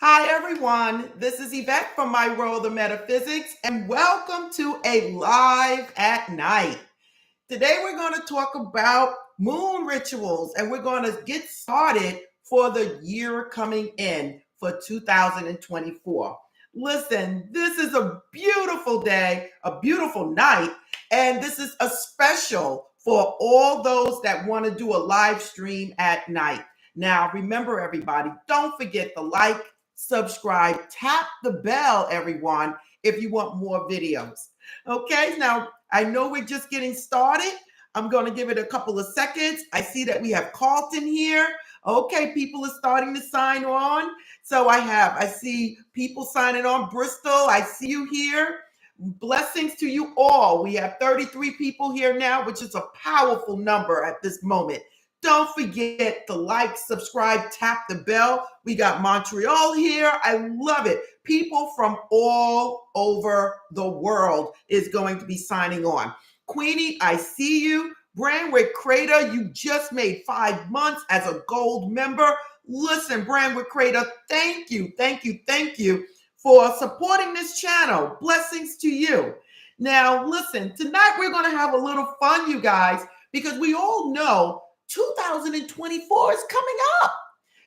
Hi, everyone. This is Yvette from my world of metaphysics, and welcome to a live at night. Today, we're going to talk about moon rituals, and we're going to get started for the year coming in for 2024. Listen, this is a beautiful day, a beautiful night, and this is a special for all those that want to do a live stream at night. Now, remember, everybody, don't forget to like, subscribe, tap the bell, everyone, if you want more videos. Okay, now I know we're just getting started. I'm going to give it a couple of seconds. I see that we have Carlton here. Okay, people are starting to sign on. So I see people signing on. Bristol, I see you here. Blessings to you all. We have 33 people here now, which is a powerful number at this moment. Don't forget to like, subscribe, tap the bell. We got Montreal here. I love it. People from all over the world is going to be signing on. Queenie, I see you. Brandwick Crater, you just made 5 months as a gold member. Listen, Brandwick Crater, thank you for supporting this channel. Blessings to you. Now, listen, tonight we're going to have a little fun, you guys, because we all know 2024 is coming up.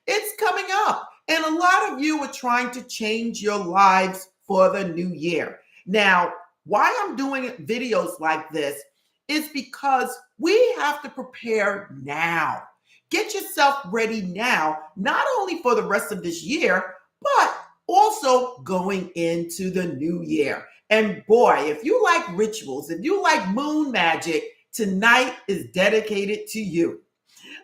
It's coming up. And a lot of you are trying to change your lives for the new year. Now, why I'm doing videos like this is because we have to prepare now. Get yourself ready now, not only for the rest of this year, but also going into the new year. And boy, if you like rituals, if you like moon magic, tonight is dedicated to you.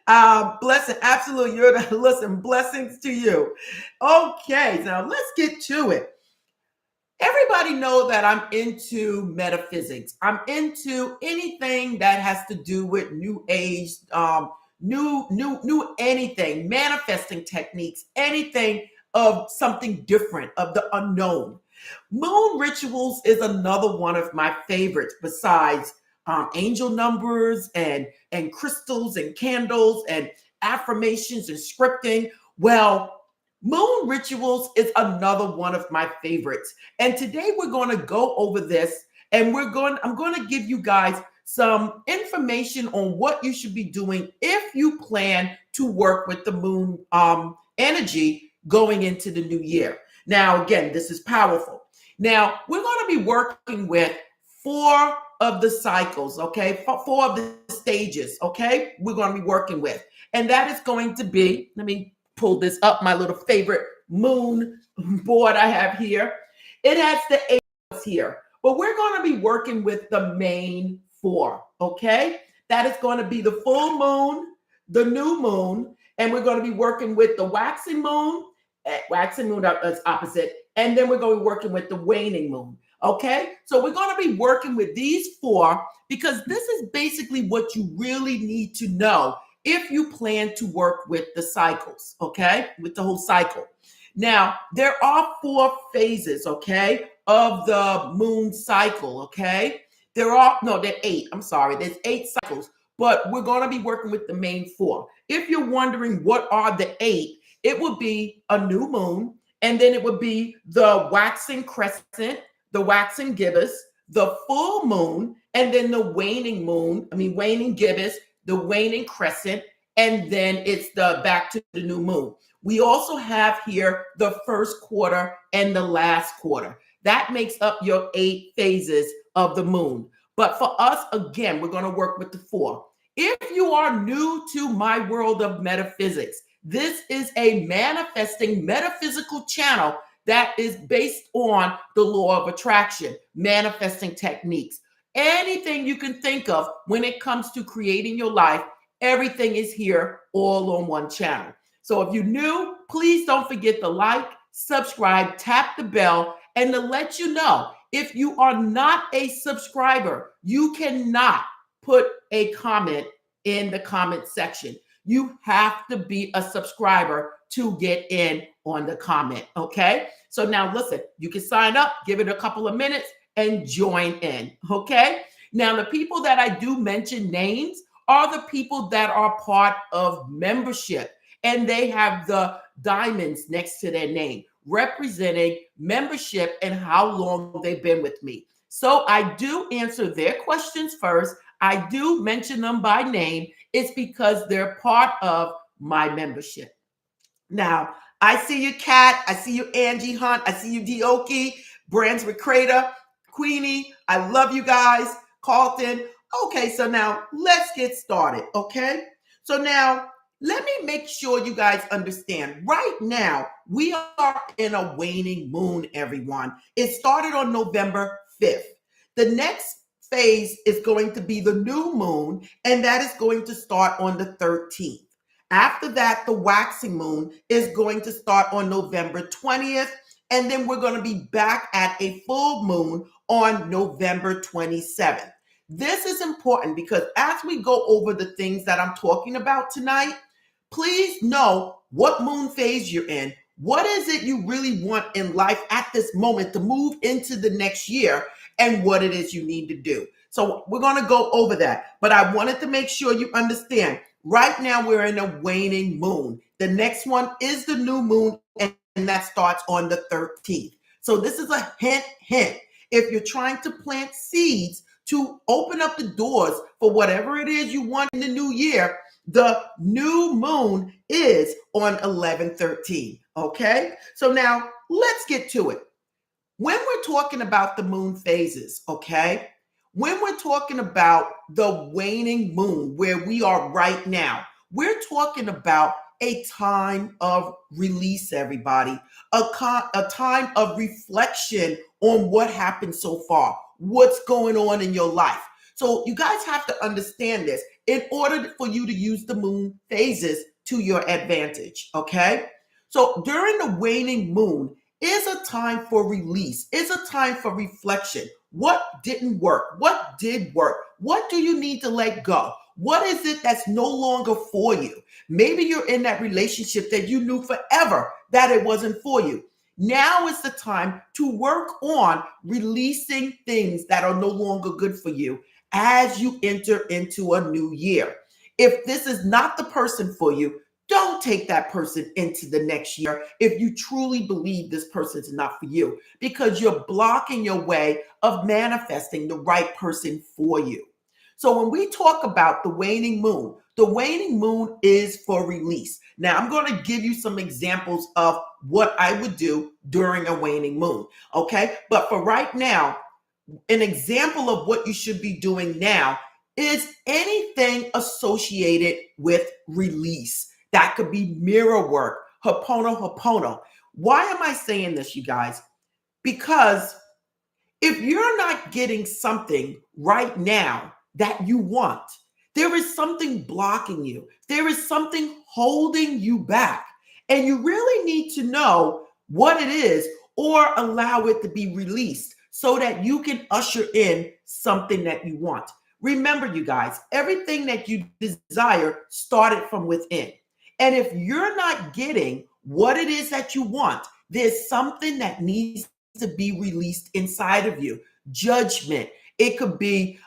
Blessing, absolutely. Listen, blessings to you. Okay, now let's get to it. Everybody know that I'm into metaphysics. I'm into anything that has to do with new age, new anything, manifesting techniques, anything of something different, of the unknown. Moon rituals is another one of my favorites besides angel numbers and crystals and candles and affirmations and scripting. Well, moon rituals is another one of my favorites. And today we're going to go over this, and I'm going to give you guys some information on what you should be doing if you plan to work with the moon energy going into the new year. Now, again, this is powerful. Now, we're going to be working with 4 of the cycles, okay? 4 of the stages, okay? We're going to be working with. And that is going to be, let me pull this up, my little favorite moon board I have here. It has the 8 here, but we're going to be working with the main 4, okay? That is going to be the full moon, the new moon, and we're going to be working with the waxing moon is opposite, and then we're going to be working with the waning moon. Okay, so we're going to be working with these 4 because this is basically what you really need to know if you plan to work with the cycles, okay, with the whole cycle. Now, there are 4 phases, okay, of the moon cycle, okay? There are 8. I'm sorry, there's 8 cycles, but we're going to be working with the main 4. If you're wondering what are the 8, it would be a new moon, and then it would be the waxing crescent, the waxing gibbous, the full moon, and then the waning gibbous, the waning crescent, and then it's the back to the new moon. We also have here the first quarter and the last quarter. That makes up your 8 phases of the moon. But for us, again, we're going to work with the 4. If you are new to my world of metaphysics, this is a manifesting metaphysical channel that is based on the law of attraction, manifesting techniques. Anything you can think of when it comes to creating your life, everything is here all on one channel. So if you're new, please don't forget to like, subscribe, tap the bell, and to let you know, if you are not a subscriber, you cannot put a comment in the comment section. You have to be a subscriber to get in on the comment, okay? So now listen, you can sign up, give it a couple of minutes, and join in, okay? Now, the people that I do mention names are the people that are part of membership, and they have the diamonds next to their name. representing membership and how long they've been with me. So I do answer their questions first. I do mention them by name. It's because they're part of my membership. Now, I see you, Kat. I see you, Angie Hunt. I see you, Dioki, Brands with Crater, Queenie. I love you guys. Carlton. Okay, so now let's get started. Okay, so now let me make sure you guys understand. Right now, we are in a waning moon, everyone. It started on November 5th. The next phase is going to be the new moon, and that is going to start on the 13th. After that, the waxing moon is going to start on November 20th, and then we're going to be back at a full moon on November 27th. This is important because as we go over the things that I'm talking about tonight, please know what moon phase you're in. What is it you really want in life at this moment to move into the next year, and what it is you need to do. So we're going to go over that, but I wanted to make sure you understand. Right now, we're in a waning moon. The next one is the new moon, and that starts on the 13th. So this is a hint. If you're trying to plant seeds to open up the doors for whatever it is you want in the new year, the new moon is on 11/13. Okay? So now let's get to it. When we're talking about the moon phases, okay? When we're talking about the waning moon, where we are right now, we're talking about a time of release, everybody, a time of reflection on what happened so far, what's going on in your life. So you guys have to understand this in order for you to use the moon phases to your advantage, okay? So during the waning moon, is a time for release, is a time for reflection. What didn't work? What did work? What do you need to let go? What is it that's no longer for you? Maybe you're in that relationship that you knew forever that it wasn't for you. Now is the time to work on releasing things that are no longer good for you as you enter into a new year. If this is not the person for you, don't take that person into the next year if you truly believe this person is not for you, because you're blocking your way of manifesting the right person for you. So when we talk about the waning moon is for release. Now I'm going to give you some examples of what I would do during a waning moon. Okay. But for right now, an example of what you should be doing now is anything associated with release. That could be mirror work, hopono. Why am I saying this, you guys? Because if you're not getting something right now that you want, there is something blocking you. There is something holding you back. And you really need to know what it is or allow it to be released so that you can usher in something that you want. Remember, you guys, everything that you desire started from within. And if you're not getting what it is that you want, there's something that needs to be released inside of you. Judgment. It could be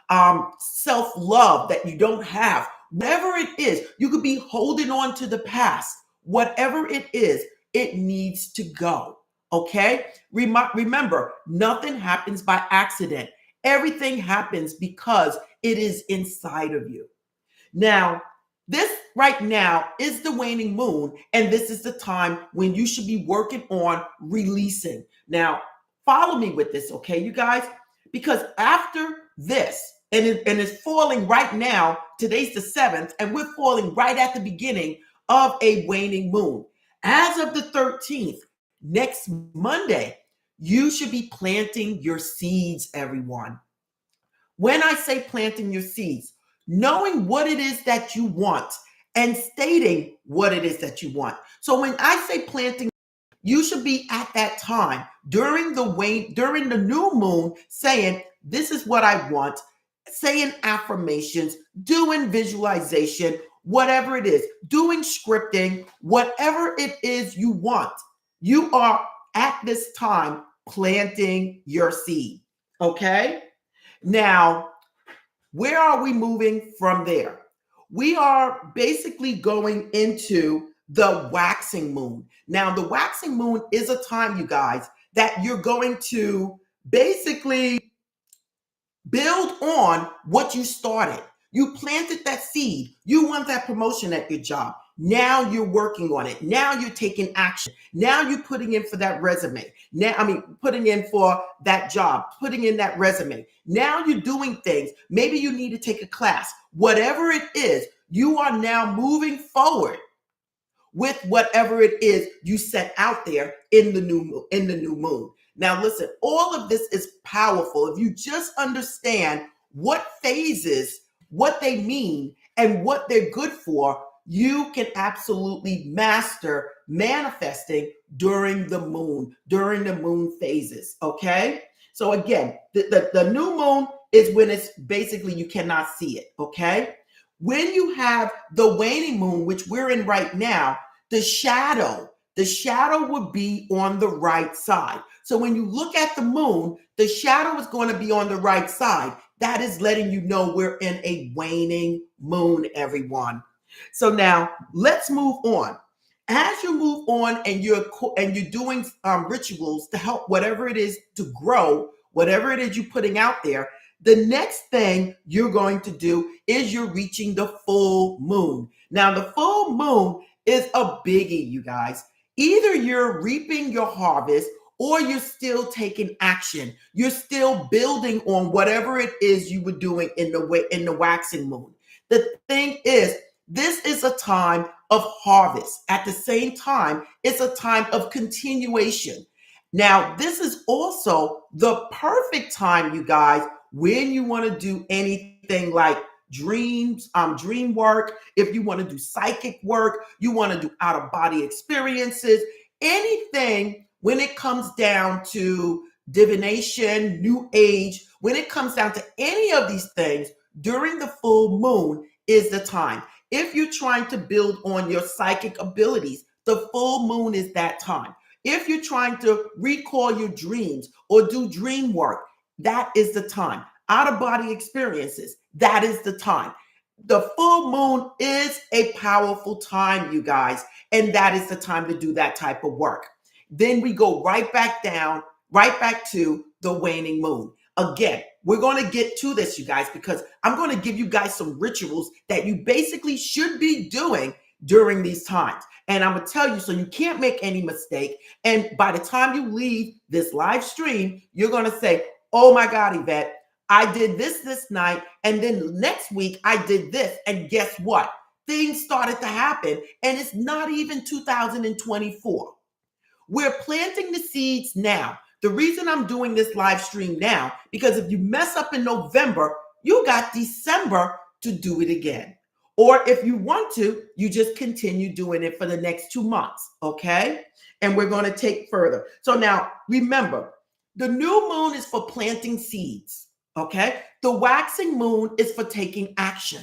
self-love that you don't have. Whatever it is, you could be holding on to the past. Whatever it is, it needs to go. Okay? Remember, nothing happens by accident. Everything happens because it is inside of you. Now, this right now is the waning moon, and this is the time when you should be working on releasing. Now, follow me with this, okay, you guys? Because after this, and it's falling right now, today's the 7th, and we're falling right at the beginning of a waning moon. As of the 13th, next Monday, you should be planting your seeds, everyone. When I say planting your seeds, knowing what it is that you want and stating what it is that you want. So when I say planting, you should be at that time during the new moon saying, this is what I want, saying affirmations, doing visualization, whatever it is, doing scripting, whatever it is you want. You are at this time planting your seed. Okay? Now, where are we moving from there? We are basically going into the waxing moon. Now, the waxing moon is a time, you guys, that you're going to basically build on what you started. You planted that seed. You want that promotion at your job. Now you're working on it. Now you're taking action. Now you're putting in for that resume. Putting in for that job, putting in that resume. Now you're doing things. Maybe you need to take a class. Whatever it is, you are now moving forward with whatever it is you set out there in the new moon. Now listen, all of this is powerful. If you just understand what phases, what they mean, and what they're good for, you can absolutely master manifesting during the moon phases. Okay. So again, the new moon is when it's basically you cannot see it. Okay. When you have the waning moon, which we're in right now, the shadow would be on the right side. So when you look at the moon, the shadow is going to be on the right side. That is letting you know we're in a waning moon, everyone. So now let's move on. As you move on and you're doing rituals to help whatever it is to grow, whatever it is you're putting out there, the next thing you're going to do is you're reaching the full moon. Now, the full moon is a biggie, you guys. Either you're reaping your harvest or you're still taking action. You're still building on whatever it is you were doing in the waxing moon. The thing is, this is a time of harvest. At the same time, it's a time of continuation. Now, this is also the perfect time, you guys, when you want to do anything like dream work, if you want to do psychic work, you want to do out-of-body experiences, anything when it comes down to divination, new age, when it comes down to any of these things, during the full moon is the time. If you're trying to build on your psychic abilities, the full moon is that time. If you're trying to recall your dreams or do dream work, that is the time. Out-of-body experiences, that is the time. The full moon is a powerful time, you guys, and that is the time to do that type of work. Then we go right back to the waning moon. Again, we're going to get to this, you guys, because I'm going to give you guys some rituals that you basically should be doing during these times. And I'm going to tell you so you can't make any mistake. And by the time you leave this live stream, you're going to say, oh my God, Yvette, I did this night. And then next week I did this. And guess what? Things started to happen. And it's not even 2024. We're planting the seeds now. The reason I'm doing this live stream now, because if you mess up in November, you got December to do it again. Or if you want to, you just continue doing it for the next 2 months, okay? And we're going to take further. So now, remember, the new moon is for planting seeds, okay? The waxing moon is for taking action.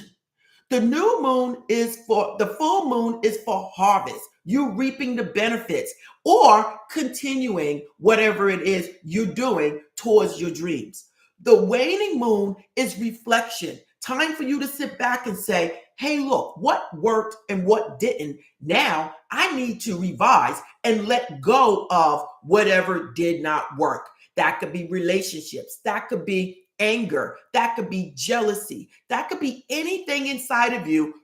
The new moon the full moon is for harvest. You reaping the benefits or continuing whatever it is you're doing towards your dreams. The waning moon is reflection. Time for you to sit back and say, hey, look, what worked and what didn't. Now I need to revise and let go of whatever did not work. That could be relationships. That could be anger, that could be jealousy, that could be anything inside of you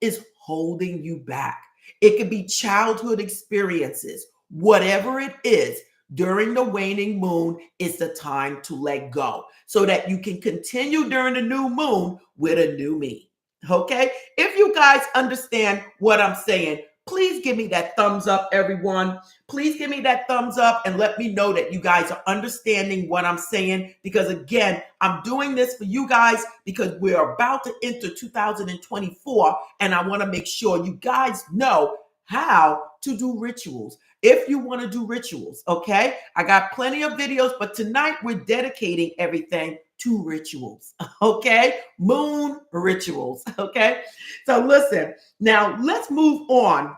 is holding you back. It could be childhood experiences. Whatever it is, during the waning moon is the time to let go so that you can continue during the new moon with a new me. Okay? If you guys understand what I'm saying, please give me that thumbs up, everyone. Please give me that thumbs up and let me know that you guys are understanding what I'm saying. Because again, I'm doing this for you guys because we're about to enter 2024. And I want to make sure you guys know how to do rituals. If you want to do rituals, okay? I got plenty of videos, but tonight we're dedicating everything to rituals, okay? Moon rituals, okay? So listen, now let's move on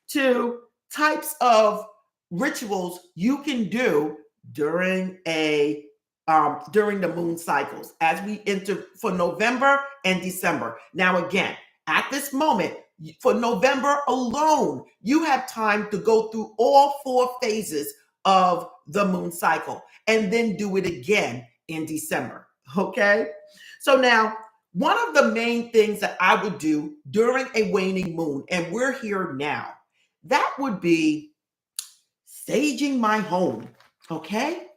to types of rituals you can do during the moon cycles as we enter for November and December. Now again, at this moment, For November alone, you have time to go through all 4 phases of the moon cycle and then do it again in December. Okay. So now, one of the main things that I would do during a waning moon, and we're here now, that would be saging my home. Okay.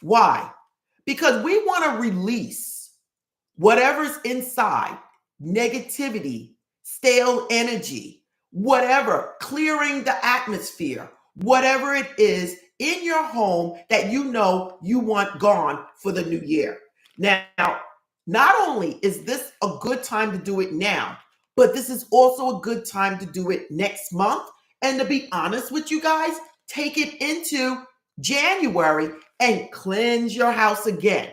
Why? Because we want to release whatever's inside, negativity, stale energy, whatever, clearing the atmosphere, whatever it is in your home that you know you want gone for the new year. Now, not only is this a good time to do it now, but this is also a good time to do it next month. And to be honest with you guys, take it into January and cleanse your house again.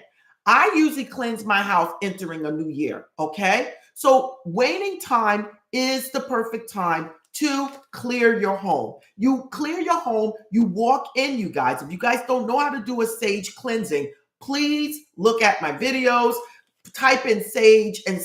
I usually cleanse my house entering a new year, okay? So waning time is the perfect time to clear your home. You clear your home, you walk in, you guys. If you guys don't know how to do a sage cleansing, please look at my videos, type in sage, and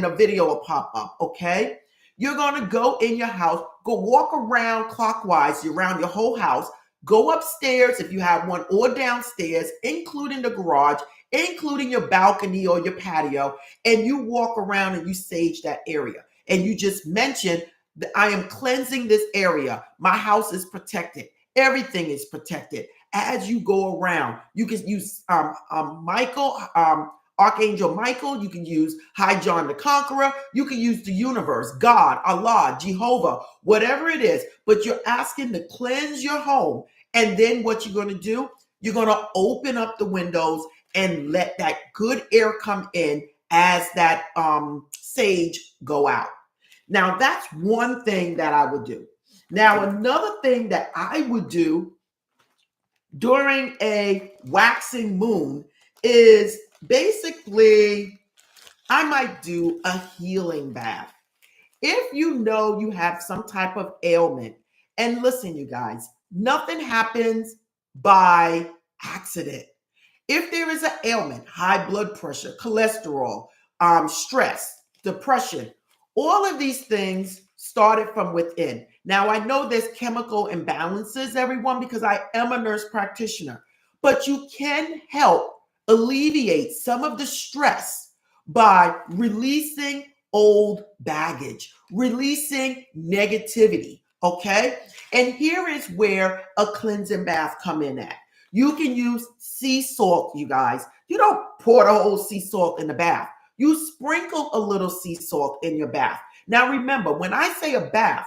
a video will pop up, okay? You're gonna go in your house, go walk around clockwise around your whole house, go upstairs if you have one, or downstairs, including the garage, including your balcony or your patio, and you walk around and you sage that area. And you just mention that I am cleansing this area. My house is protected. Everything is protected. As you go around, you can use Archangel Michael. You can use High John the Conqueror. You can use the universe, God, Allah, Jehovah, whatever it is. But you're asking to cleanse your home. And then what you're going to do, you're going to open up the windows and let that good air come in as that sage go out. Now, that's one thing that I would do. Now, another thing that I would do during a waxing moon is basically, I might do a healing bath. If you know you have some type of ailment, and listen, you guys, nothing happens by accident. If there is an ailment, high blood pressure, cholesterol, stress, depression, all of these things started from within. Now, I know there's chemical imbalances, everyone, because I am a nurse practitioner, but you can help alleviate some of the stress by releasing old baggage, releasing negativity, okay? And here is where a cleansing bath come in at. You can use sea salt, you guys. You don't pour the whole sea salt in the bath. You sprinkle a little sea salt in your bath. Now remember, when I say a bath,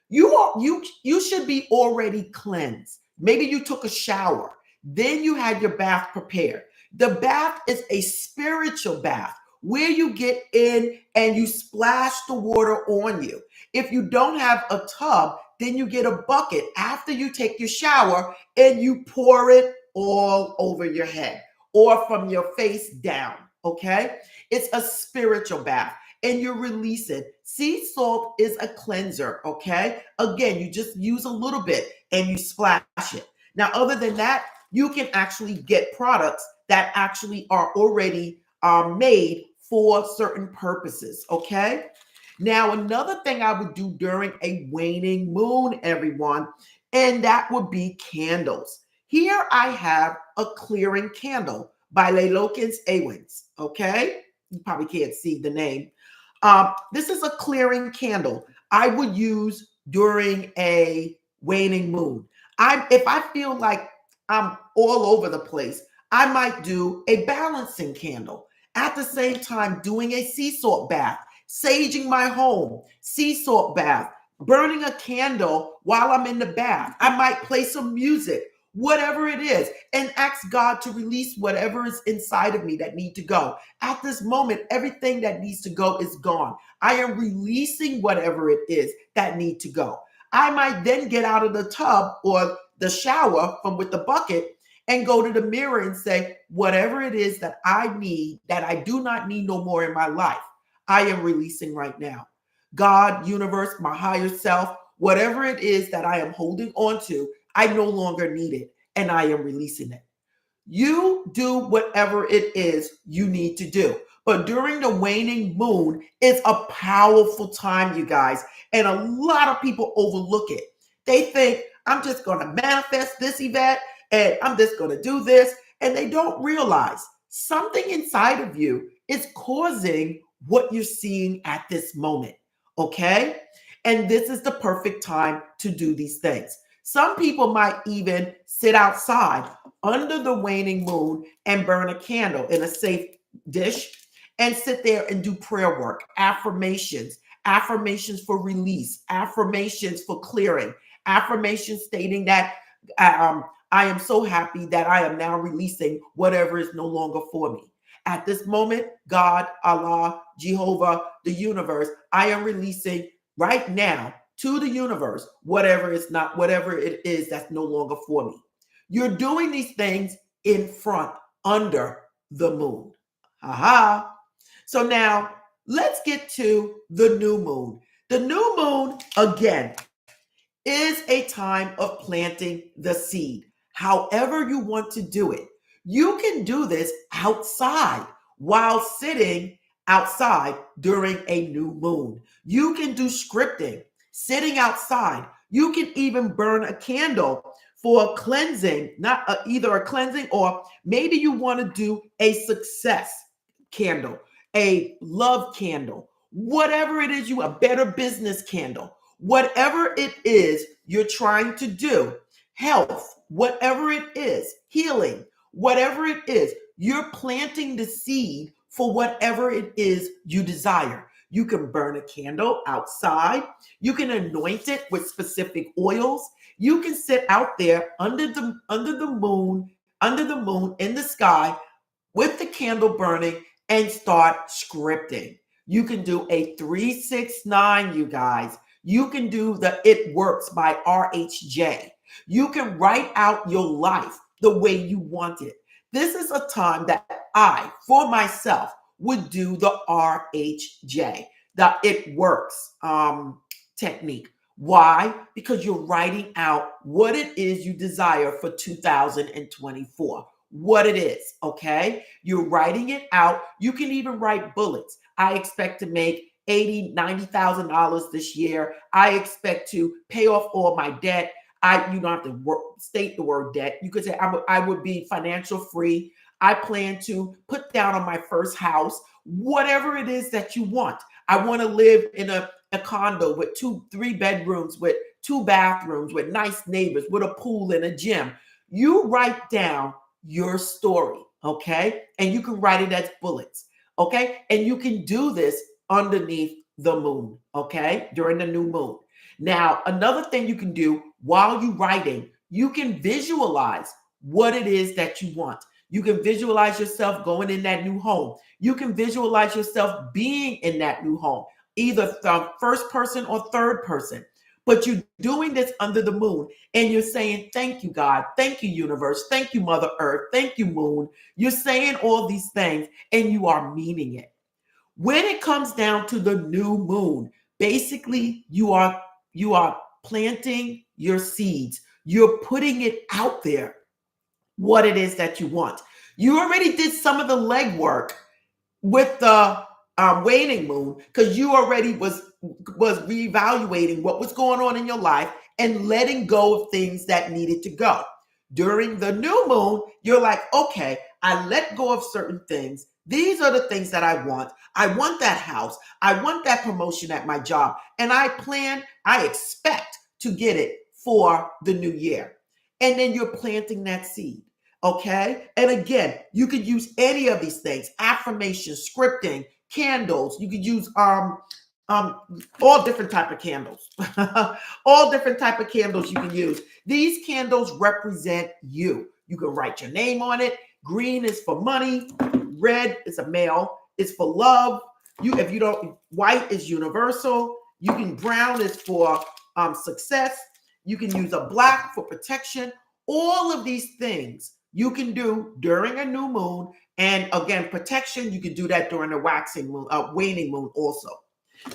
you should be already cleansed. Maybe you took a shower, then you had your bath prepared. The bath is a spiritual bath where you get in and you splash the water on you. If you don't have a tub, then you get a bucket after you take your shower and you pour it all over your head or from your face down, okay? It's a spiritual bath and you're releasing. Sea salt is a cleanser, okay? Again, you just use a little bit and you splash it. Now, other than that, you can actually get products that actually are already made for certain purposes, okay? Now, another thing I would do during a waning moon, everyone, and that would be candles. Here I have a clearing candle by Leilokins Ewins, okay? You probably can't see the name. This is a clearing candle I would use during a waning moon. If I feel like I'm all over the place, I might do a balancing candle. At the same time, doing a sea salt bath, saging my home, sea salt bath, burning a candle while I'm in the bath. I might play some music, whatever it is, and ask God to release whatever is inside of me that need to go. At this moment, everything that needs to go is gone. I am releasing whatever it is that need to go. I might then get out of the tub or the shower from with the bucket and go to the mirror and say, whatever it is that I need, that I do not need no more in my life, I am releasing right now. God, universe, my higher self, whatever it is that I am holding on to, I no longer need it and I am releasing it. You do whatever it is you need to do. But during the waning moon, it's a powerful time, you guys. And a lot of people overlook it. They think, I'm just going to manifest this event and I'm just going to do this. And they don't realize something inside of you is causing what you're seeing at this moment. Okay? And this is the perfect time to do these things. Some people might even sit outside under the waning moon and burn a candle in a safe dish and sit there and do prayer work, affirmations for release, affirmations for clearing, affirmations stating that I am so happy that I am now releasing whatever is no longer for me. At this moment, God, Allah, Jehovah, the universe, I am releasing right now to the universe whatever it is that's no longer for me. You're doing these things in front, under the moon. Aha. So now let's get to the new moon. The new moon, again, is a time of planting the seed. However you want to do it. You can do this outside while sitting outside during a new moon. You can do scripting, sitting outside. You can even burn a candle for cleansing, not either a cleansing or maybe you want to do a success candle, a love candle, whatever it is, a better business candle. Whatever it is you're trying to do, health, whatever it is, healing, whatever it is, you're planting the seed for whatever it is you desire. You can burn a candle outside. You can anoint it with specific oils. You can sit out there under the moon in the sky with the candle burning and start scripting. You can do a 369, you guys. You can do the It Works by RHJ. You can write out your life the way you want it. This is a time that I, for myself, would do the RHJ, the It Works technique. Why? Because you're writing out what it is you desire for 2024. What it is, okay? You're writing it out. You can even write bullets. I expect to make $80,000, $90,000 this year. I expect to pay off all my debt. You don't have to state the word debt. You could say I would be financial free. I plan to put down on my first house, whatever it is that you want. I want to live in a condo with 3 bedrooms, with 2 bathrooms, with nice neighbors, with a pool and a gym. You write down your story, okay? And you can write it as bullets, okay? And you can do this underneath the moon, okay? During the new moon. Now, another thing you can do while you're writing, you can visualize what it is that you want. You can visualize yourself going in that new home. You can visualize yourself being in that new home, either first person or third person. But you're doing this under the moon and you're saying, thank you, God. Thank you, universe. Thank you, Mother Earth. Thank you, moon. You're saying all these things and you are meaning it. When it comes down to the new moon, basically you are planting your seeds. You're putting it out there, what it is that you want. You already did some of the legwork with the waning moon because you already was reevaluating what was going on in your life and letting go of things that needed to go. During the new moon, you're like, okay, I let go of certain things. These are the things that I want. I want that house. I want that promotion at my job. And I expect to get it for the new year. And then you're planting that seed. Okay. And again, you could use any of these things, affirmations, scripting, candles. You could use all different type of candles. All different type of candles you can use. These candles represent you. You can write your name on it. Green is for money. Red is a male. It's for love. White is universal. Brown is for success. You can use a black for protection. All of these things you can do during a new moon. And again, protection, you can do that during the waning moon also.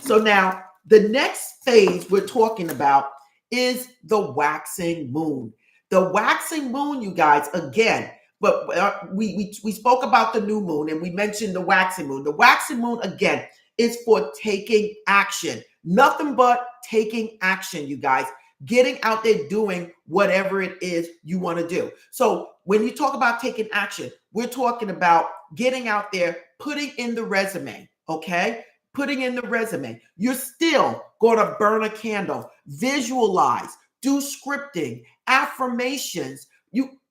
So now the next phase we're talking about is the waxing moon. The waxing moon, you guys, again, But we spoke about the new moon and we mentioned the waxing moon. The waxing moon, again, is for taking action. Nothing but taking action, you guys. Getting out there doing whatever it is you want to do. So when you talk about taking action, we're talking about getting out there, putting in the resume, okay? Putting in the resume. You're still going to burn a candle, visualize, do scripting, affirmations.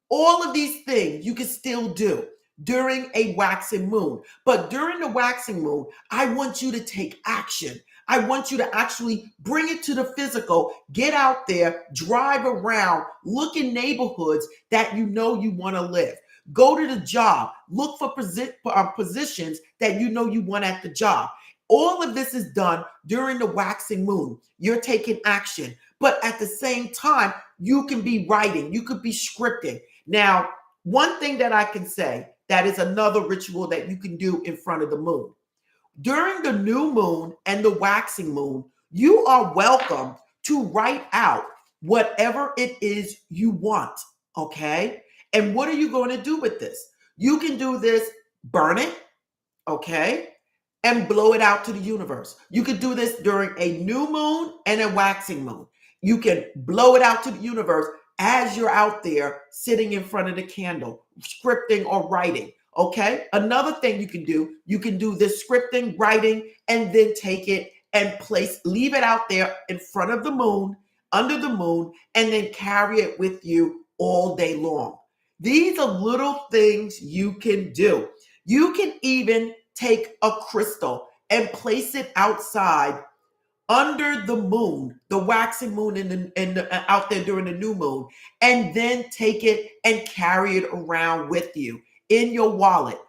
All of these things you can still do during a waxing moon. But during the waxing moon, I want you to take action. I want you to actually bring it to the physical, get out there, drive around, look in neighborhoods that you know you want to live. Go to the job, look for positions that you know you want at the job. All of this is done during the waxing moon. You're taking action. But at the same time, you can be writing, you could be scripting. Now, one thing that I can say that is another ritual that you can do in front of the moon. During the new moon and the waxing moon, you are welcome to write out whatever it is you want, okay? And what are you going to do with this? You can do this, burn it, okay? And blow it out to the universe. You could do this during a new moon and a waxing moon. You can blow it out to the universe as you're out there sitting in front of the candle, scripting or writing. Okay. Another thing you can do this scripting, writing, and then take it and leave it out there in front of the moon, under the moon, and then carry it with you all day long. These are little things you can do. You can even take a crystal and place it outside under the moon, the waxing moon and out there during the new moon, and then take it and carry it around with you in your wallet,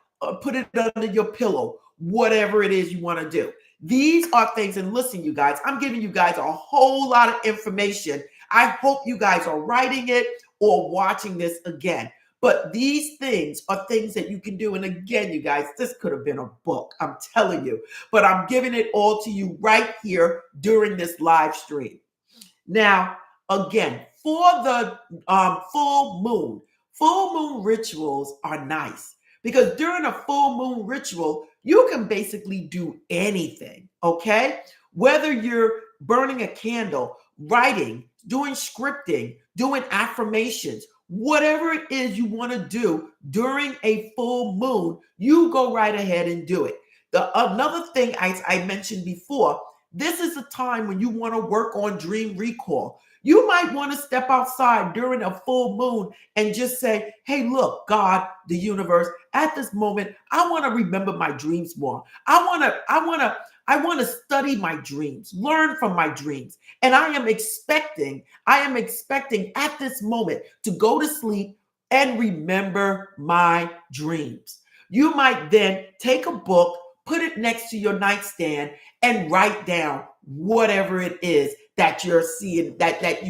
put it under your pillow, whatever it is you want to do. These are things, and listen, you guys, I'm giving you guys a whole lot of information. I hope you guys are writing it or watching this again. But these things are things that you can do. And again, you guys, this could have been a book, I'm telling you. But I'm giving it all to you right here during this live stream. Now, again, for the full moon rituals are nice. Because during a full moon ritual, you can basically do anything, okay? Whether you're burning a candle, writing, doing scripting, doing affirmations, whatever it is you want to do during a full moon, you go right ahead and do it. Another thing I mentioned before, this is a time when you want to work on dream recall. You might want to step outside during a full moon and just say, hey, look, God, the universe, at this moment, I want to remember my dreams more. I want to study my dreams, learn from my dreams. And I am expecting at this moment to go to sleep and remember my dreams. You might then take a book, put it next to your nightstand, and write down whatever it is that you're seeing, that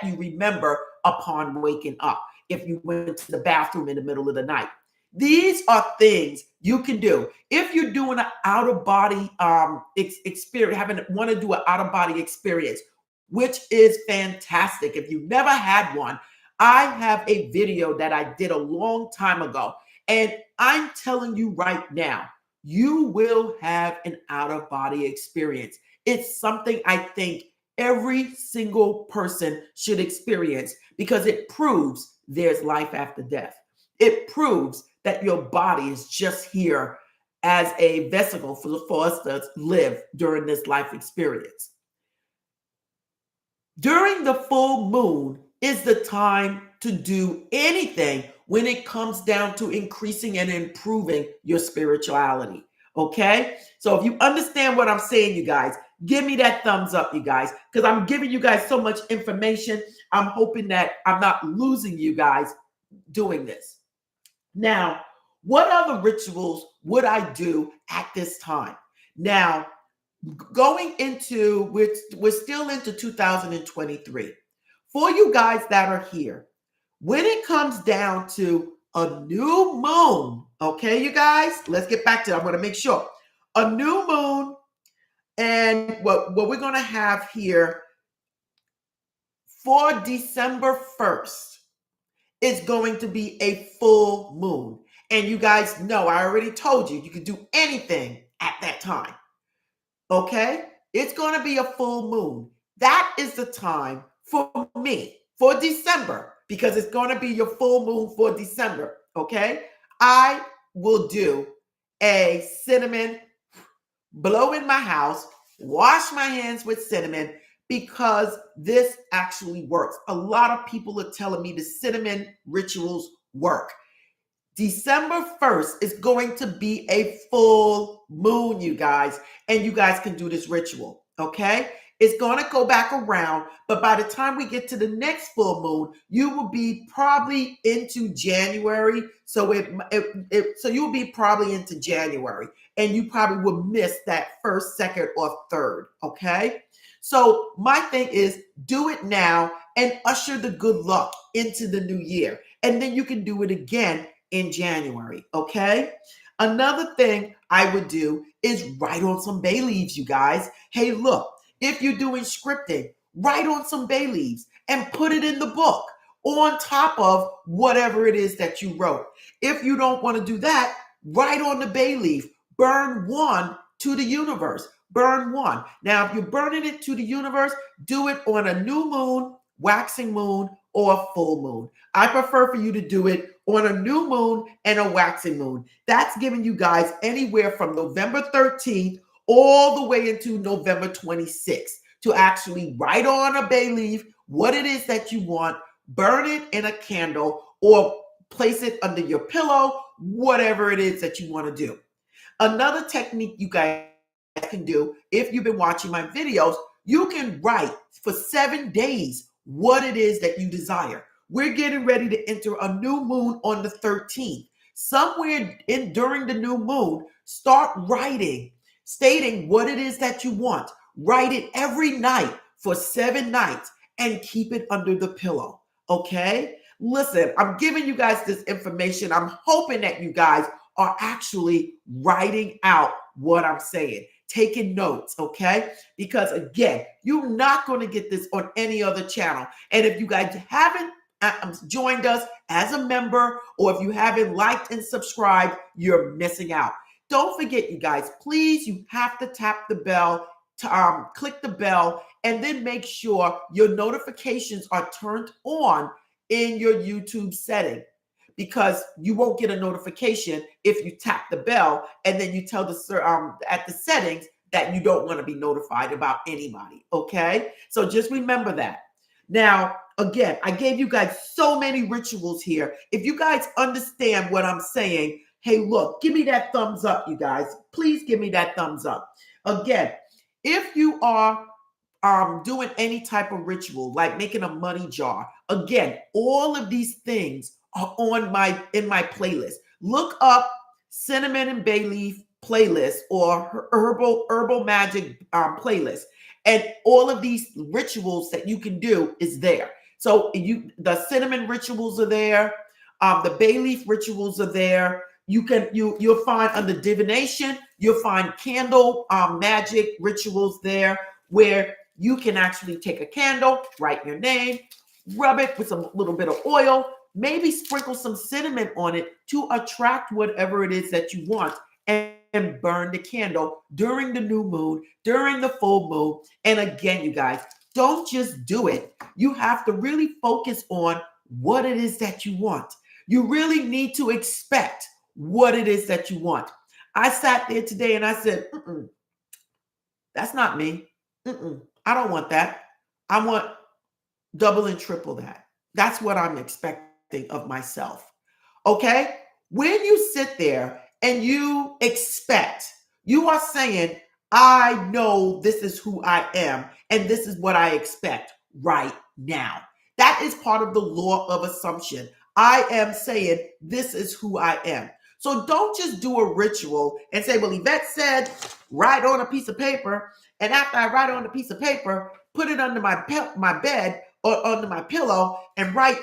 you remember upon waking up. If you went to the bathroom in the middle of the night, these are things you can do. If you're doing an out-of-body experience, want to do an out-of-body experience, which is fantastic. If you've never had one, I have a video that I did a long time ago, and I'm telling you right now, you will have an out-of-body experience. It's something I think every single person should experience because it proves there's life after death. It proves that your body is just here as a vesicle for us to live during this life experience. During the full moon is the time to do anything when it comes down to increasing and improving your spirituality. Okay? So if you understand what I'm saying, you guys, give me that thumbs up, you guys, because I'm giving you guys so much information. I'm hoping that I'm not losing you guys doing this. Now, what other rituals would I do at this time? Now, going into, we're still into 2023. For you guys that are here, when it comes down to a new moon, okay, you guys, let's get back to it. I'm going to make sure. A new moon, and what we're going to have here for December 1st is going to be a full moon. And you guys know, I already told you, you can do anything at that time. Okay? It's going to be a full moon. That is the time for me for December because it's going to be your full moon for December. Okay? I will do a cinnamon, blow in my house, wash my hands with cinnamon because this actually works. A lot of people are telling me the cinnamon rituals work. December 1st is going to be a full moon, you guys, and you guys can do this ritual, okay? It's going to go back around, but by the time we get to the next full moon, you will be probably into January. So so you'll be probably into January, and you probably will miss that first, second, or third, okay? So my thing is do it now and usher the good luck into the new year. And then you can do it again in January, okay? Another thing I would do is write on some bay leaves, you guys. Hey, look, if you're doing scripting, write on some bay leaves and put it in the book on top of whatever it is that you wrote. If you don't want to do that, write on the bay leaf, burn one to the universe, burn one. Now, if you're burning it to the universe, do it on a new moon, waxing moon, or a full moon. I prefer for you to do it on a new moon and a waxing moon. That's giving you guys anywhere from November 13th all the way into November 26th to actually write on a bay leaf what it is that you want, burn it in a candle, or place it under your pillow, whatever it is that you want to do. Another technique you guys can do, if you've been watching my videos, you can write for 7 days what it is that you desire. We're getting ready to enter a new moon on the 13th. Somewhere during the new moon, start writing, stating what it is that you want. Write it every night for 7 nights and keep it under the pillow. Okay? Listen, I'm giving you guys this information. I'm hoping that you guys are actually writing out what I'm saying, taking notes, okay? Because again, you're not going to get this on any other channel. And if you guys haven't joined us as a member, or if you haven't liked and subscribed, you're missing out. Don't forget, you guys, please, you have to tap the bell, to click the bell, and then make sure your notifications are turned on in your YouTube setting, because you won't get a notification if you tap the bell and then you tell at the settings that you don't want to be notified about anybody, okay? So just remember that. Now, again, I gave you guys so many rituals here. If you guys understand what I'm saying, hey, look, give me that thumbs up, you guys. Please give me that thumbs up. Again, if you are doing any type of ritual, like making a money jar, again, all of these things are in my playlist. Look up cinnamon and bay leaf playlist or herbal magic playlist, and all of these rituals that you can do is there. So the cinnamon rituals are there, the bay leaf rituals are there. You'll find under divination, you'll find candle magic rituals there, where you can actually take a candle, write your name, rub it with a little bit of oil, maybe sprinkle some cinnamon on it to attract whatever it is that you want, and burn the candle during the new moon, during the full moon. And again, you guys, don't just do it. You have to really focus on what it is that you want. You really need to expect what it is that you want. I sat there today and I said, that's not me. I don't want that. I want double and triple that. That's what I'm expecting of myself. Okay? When you sit there and you expect, you are saying, I know this is who I am and this is what I expect right now. That is part of the law of assumption. I am saying this is who I am. So don't just do a ritual and say, well, Yvette said, write on a piece of paper. And after I write on a piece of paper, put it under my bed or under my pillow and write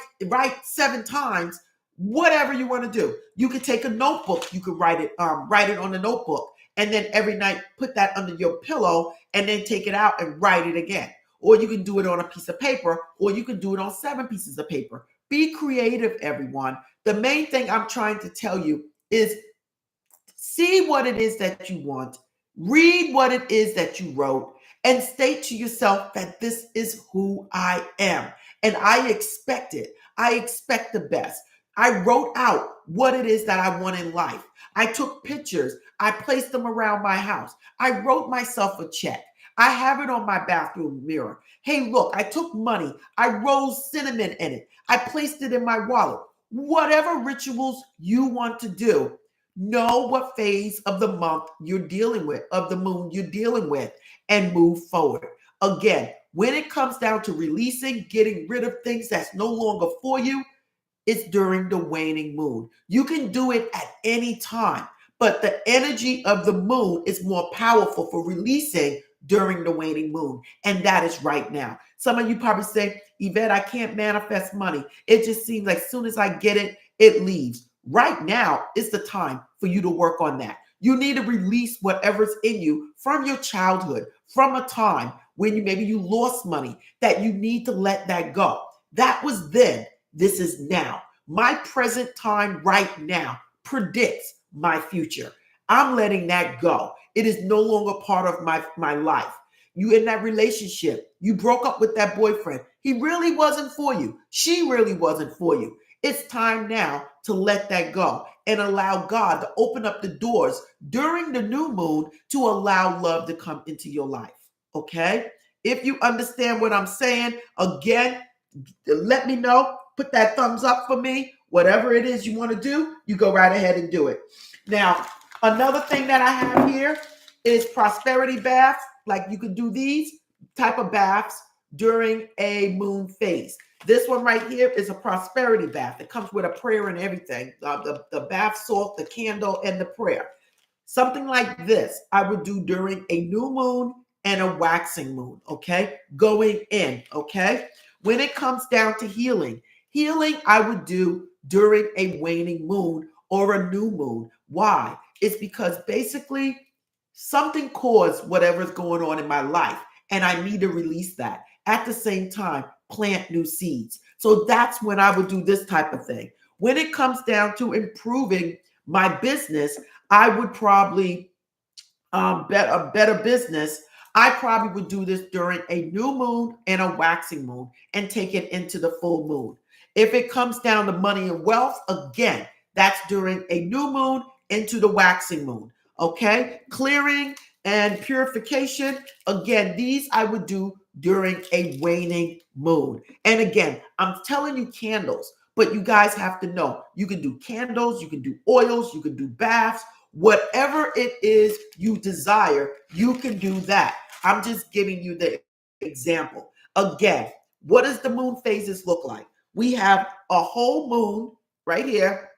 7 times, whatever you want to do. You could take a notebook. You could write it on a notebook. And then every night, put that under your pillow and then take it out and write it again. Or you can do it on a piece of paper, or you can do it on 7 pieces of paper. Be creative, everyone. The main thing I'm trying to tell you is see what it is that you want, read what it is that you wrote, and state to yourself that this is who I am. And I expect it. I expect the best. I wrote out what it is that I want in life. I took pictures. I placed them around my house. I wrote myself a check. I have it on my bathroom mirror. Hey, look, I took money. I rolled cinnamon in it. I placed it in my wallet. Whatever rituals you want to do, know what phase of the month you're dealing with, of the moon you're dealing with, and move forward. Again, when it comes down to releasing, getting rid of things that's no longer for you, it's during the waning moon. You can do it at any time, but the energy of the moon is more powerful for releasing during the waning moon. And that is right now. Some of you probably say, Yvette, I can't manifest money. It just seems like as soon as I get it, it leaves. Right now is the time for you to work on that. You need to release whatever's in you from your childhood, from a time when maybe you lost money, that you need to let that go. That was then. This is now. My present time right now predicts my future. I'm letting that go. It is no longer part of my life. You in that relationship, you broke up with that boyfriend. He really wasn't for you. She really wasn't for you. It's time now to let that go and allow God to open up the doors during the new moon to allow love to come into your life. Okay? If you understand what I'm saying, again, let me know. Put that thumbs up for me. Whatever it is you want to do, you go right ahead and do it. Now, another thing that I have here is prosperity baths. Like you could do these type of baths during a moon phase. This one right here is a prosperity bath. It comes with a prayer and everything. The bath salt, the candle, and the prayer. Something like this I would do during a new moon and a waxing moon, okay? Going in, okay? When it comes down to healing I would do during a waning moon or a new moon. Why? It's because basically something caused whatever's going on in my life, and I need to release that. At the same time, plant new seeds. So that's when I would do this type of thing. When it comes down to improving my business, I would probably bet a better business. I probably would do this during a new moon and a waxing moon and take it into the full moon. If it comes down to money and wealth, again, that's during a new moon into the waxing moon. Okay, clearing and purification. Again, these I would do during a waning moon. And again, I'm telling you candles, but you guys have to know you can do candles, you can do oils, you can do baths, whatever it is you desire, you can do that. I'm just giving you the example. Again, what does the moon phases look like? We have a whole moon right here.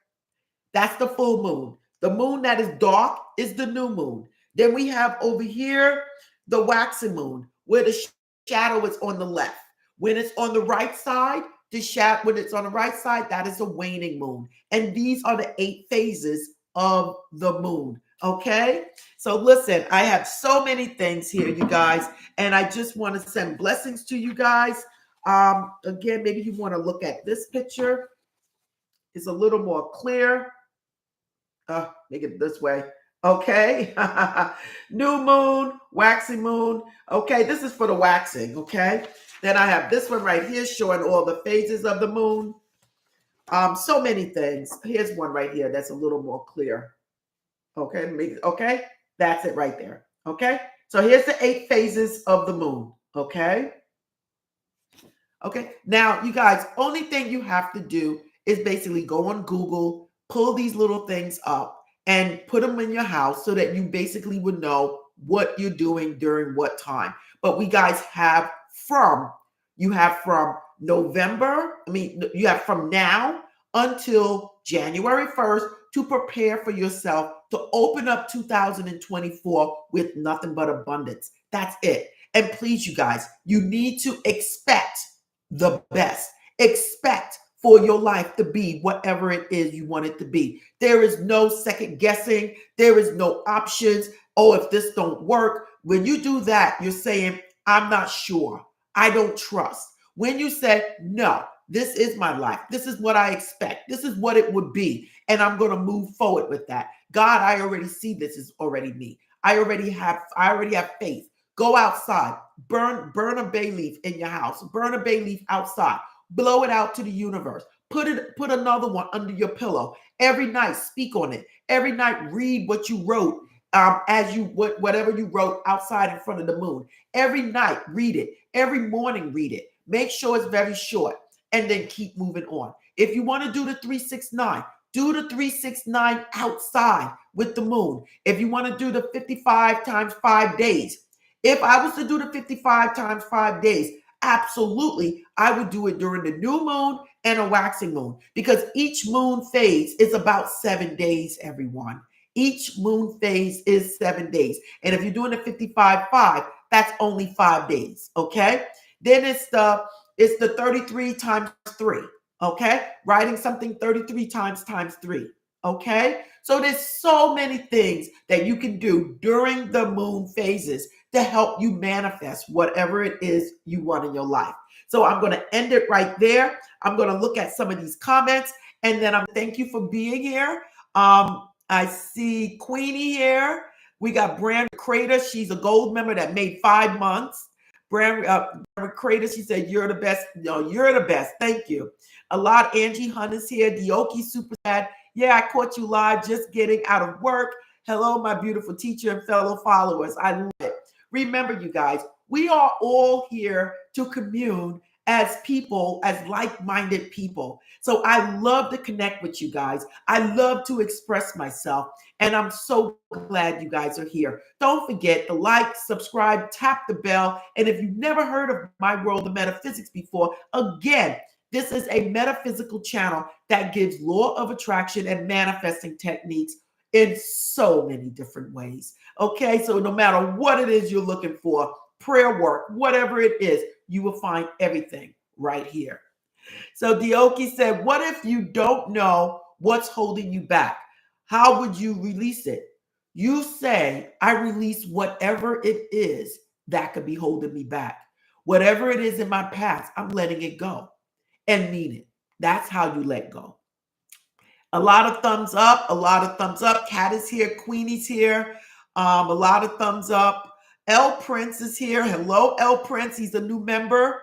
That's the full moon. The moon that is dark is the new moon. Then we have over here the waxing moon, where the shadow is on the left. When it's on the right side, when it's on the right side, that is a waning moon. And these are the 8 phases of the moon. Okay. So listen, I have so many things here, you guys, and I just want to send blessings to you guys. Again, maybe you want to look at this picture. It's a little more clear. Make it this way. Okay. New moon, waxing moon. Okay. This is for the waxing. Okay. Then I have this one right here showing all the phases of the moon. So many things. Here's one right here that's a little more clear. Okay. Okay. That's it right there. Okay. So here's the 8 phases of the moon. Okay. Okay. Now, you guys, only thing you have to do is basically go on Google, pull these little things up, and put them in your house so that you basically would know what you're doing during what time. But we guys have from November, you have from now until January 1st to prepare for yourself to open up 2024 with nothing but abundance. That's it. And please, you guys, you need to expect the best. Expect for your life to be whatever it is you want it to be. There is no second guessing. There is no options. Oh, if this don't work. When you do that, you're saying, I'm not sure. I don't trust. When you say, no, This is my life. This is what I expect. This is what it would be. And I'm going to move forward with that. God, I already see this is already me. I already have faith. Go outside. Burn a bay leaf in your house. Burn a bay leaf outside. Blow it out to the universe. Put another one under your pillow. Every night, speak on it. Every night, read what you wrote. Whatever you wrote outside in front of the moon. Every night, read it. Every morning, read it. Make sure it's very short, and then keep moving on. If you want to do the 369, do the 369 outside with the moon. If you want to do the 55 times 5 days, if I was to do the 55 times 5 days, absolutely, I would do it during the new moon and a waxing moon, because each moon phase is about 7 days, everyone. Each moon phase is 7 days. And if you're doing the 55-5, that's only 5 days, okay? Then it's the 33 times 3, okay? Writing something 33 times 3, okay? So there's so many things that you can do during the moon phases to help you manifest whatever it is you want in your life. So I'm going to end it right there. I'm going to look at some of these comments, and then thank you for being here. I see Queenie here. We got Brand Crater. She's a gold member that made 5 months. Brand Crater, she said, you're the best. No, you're the best. Thank you. A lot. Angie Hunt is here. Dioki super sad. Yeah, I caught you live just getting out of work. Hello, my beautiful teacher and fellow followers. I love it. Remember, you guys, we are all here to commune as people, as like-minded people. So I love to connect with you guys. I love to express myself. And I'm so glad you guys are here. Don't forget to like, subscribe, tap the bell. And if you've never heard of My World of Metaphysics before, again, this is a metaphysical channel that gives law of attraction and manifesting techniques in so many different ways. Okay, so no matter what it is you're looking for, prayer work, whatever it is, you will find everything right here. So Dioki said, what if you don't know what's holding you back? How would you release it? You say, I release whatever it is that could be holding me back. Whatever it is in my past, I'm letting it go and mean it. That's how you let go. A lot of thumbs up, a lot of thumbs up. Kat is here, Queenie's here. A lot of thumbs up. L Prince is here. Hello, L Prince. He's a new member.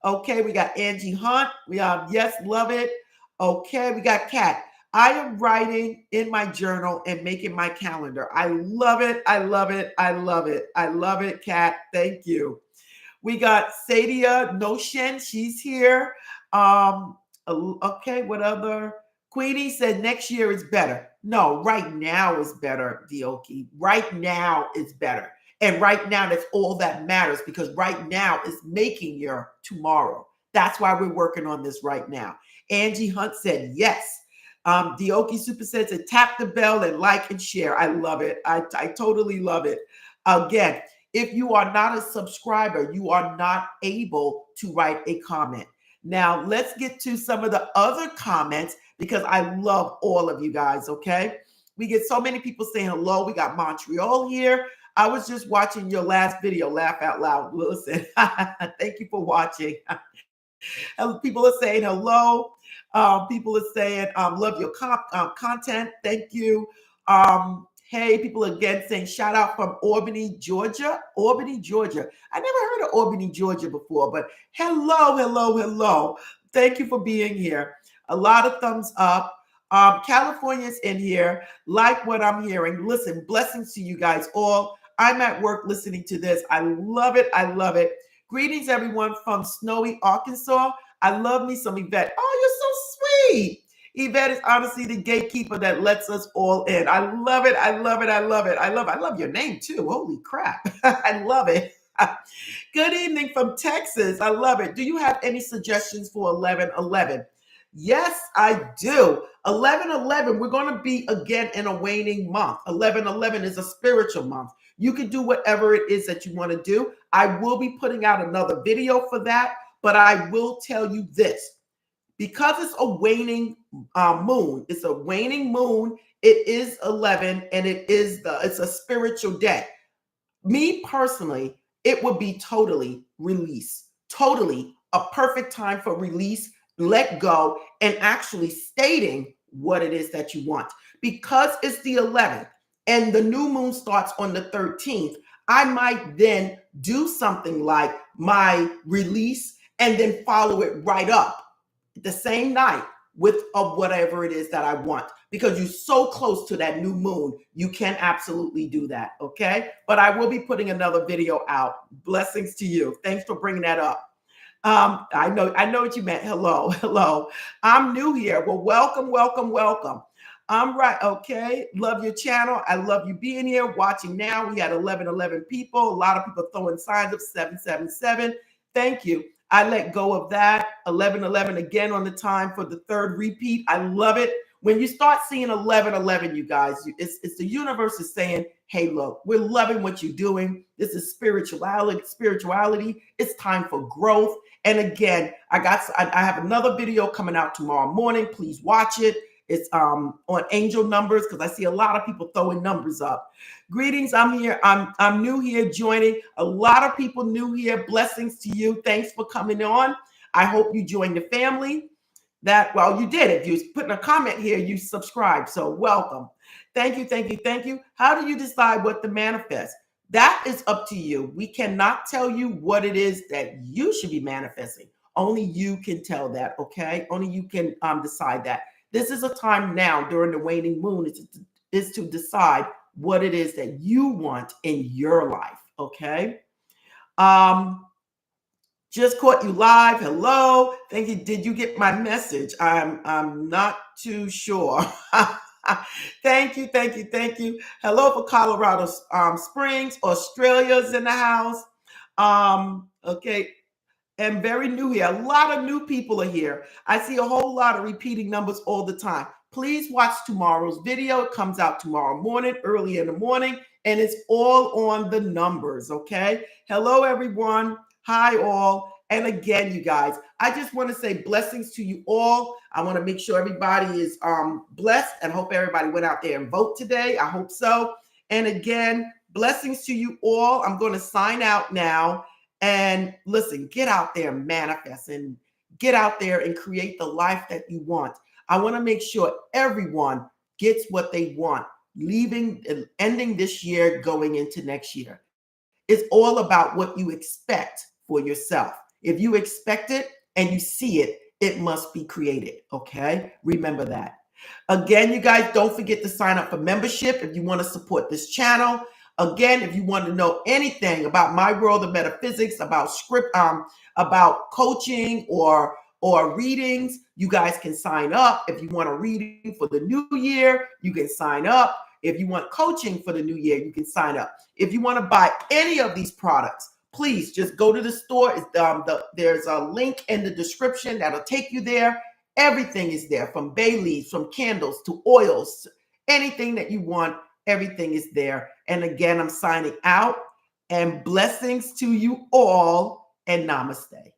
Okay, we got Angie Hunt. We have yes, love it. Okay, we got Kat. I am writing in my journal and making my calendar. I love it. I love it. I love it. I love it, Kat. Thank you. We got Sadia Notion. She's here. Okay, what other? Queenie said next year is better. No, right now is better, Dioki. Right now is better. And right now, that's all that matters, because right now is making your tomorrow. That's why we're working on this right now. Angie Hunt said yes. Dioki Super said to tap the bell and like and share. I love it. I totally love it. Again, if you are not a subscriber, you are not able to write a comment. Now, let's get to some of the other comments, because I love all of you guys, okay? We get so many people saying hello. We got Montreal here. I was just watching your last video, Laugh Out Loud. Listen, thank you for watching. People are saying hello. People are saying, love your content. Thank you. Hey, people again saying shout out from Albany, Georgia. Albany, Georgia. I never heard of Albany, Georgia before, but hello, hello, hello. Thank you for being here. A lot of thumbs up. California's in here. Like what I'm hearing. Listen, blessings to you guys all. I'm at work listening to this. I love it. I love it. Greetings, everyone from snowy Arkansas. I love me some Yvette. Oh, you're so sweet. Yvette is honestly the gatekeeper that lets us all in. I love it. I love it. I love it. I love your name too. Holy crap. I love it. Good evening from Texas. I love it. Do you have any suggestions for 11/11? Yes, I do. 11/11, we're going to be again in a waning month. 11/11 is a spiritual month. You can do whatever it is that you want to do. I will be putting out another video for that, but I will tell you this. Because it's a waning moon, it's a waning moon. It is 11, and it's a spiritual day. Me personally, it would be totally release, totally a perfect time for release let go, and actually stating what it is that you want. Because it's the 11th and the new moon starts on the 13th, I might then do something like my release and then follow it right up the same night with whatever it is that I want. Because you're so close to that new moon, you can absolutely do that. Okay. But I will be putting another video out. Blessings to you. Thanks for bringing that up. I know what you meant. Hello, hello. I'm new here. Well, welcome, welcome, welcome. I'm right. Okay. Love your channel. I love you being here, watching now. We had 1111 people. A lot of people throwing signs of 777. Thank you. I let go of that. 1111 again on the time for the third repeat. I love it. When you start seeing 1111, you guys, it's the universe is saying, hey, look, we're loving what you're doing. This is spirituality. It's time for growth. And again, I have another video coming out tomorrow morning. Please watch it. It's on angel numbers, because I see a lot of people throwing numbers up. Greetings. I'm here. I'm new here joining. A lot of people new here. Blessings to you. Thanks for coming on. I hope you joined the family. Well, you did. If you put in a comment here, you subscribe. So welcome. Thank you. Thank you. Thank you. How do you decide what to manifest? That is up to you. We cannot tell you what it is that you should be manifesting. Only you can tell that. Okay. Only you can decide that. This is a time now during the waning moon is to decide what it is that you want in your life. Okay. Just caught you live. Hello. Thank you. Did you get my message? I'm not too sure. Thank you. Thank you. Thank you. Hello for Colorado Springs. Australia's in the house. Okay. And very new here. A lot of new people are here. I see a whole lot of repeating numbers all the time. Please watch tomorrow's video. It comes out tomorrow morning, early in the morning, and it's all on the numbers. Okay. Hello, everyone. Hi, all. And again, you guys, I just want to say blessings to you all. I want to make sure everybody is blessed, and hope everybody went out there and vote today. I hope so. And again, blessings to you all. I'm going to sign out now. And listen, get out there and manifest, and get out there and create the life that you want. I want to make sure everyone gets what they want, ending this year, going into next year. It's all about what you expect for yourself. If you expect it and you see it, it must be created. Okay. Remember that. Again, you guys, don't forget to sign up for membership if you want to support this channel. Again, if you want to know anything about my world of metaphysics, about about coaching or readings, you guys can sign up. If you want a reading for the new year, you can sign up. If you want coaching for the new year, you can sign up. If you want to buy any of these products, please just go to the store. There's a link in the description that'll take you there. Everything is there, from bay leaves, from candles to oils, anything that you want. Everything is there. And again, I'm signing out, and blessings to you all, and namaste.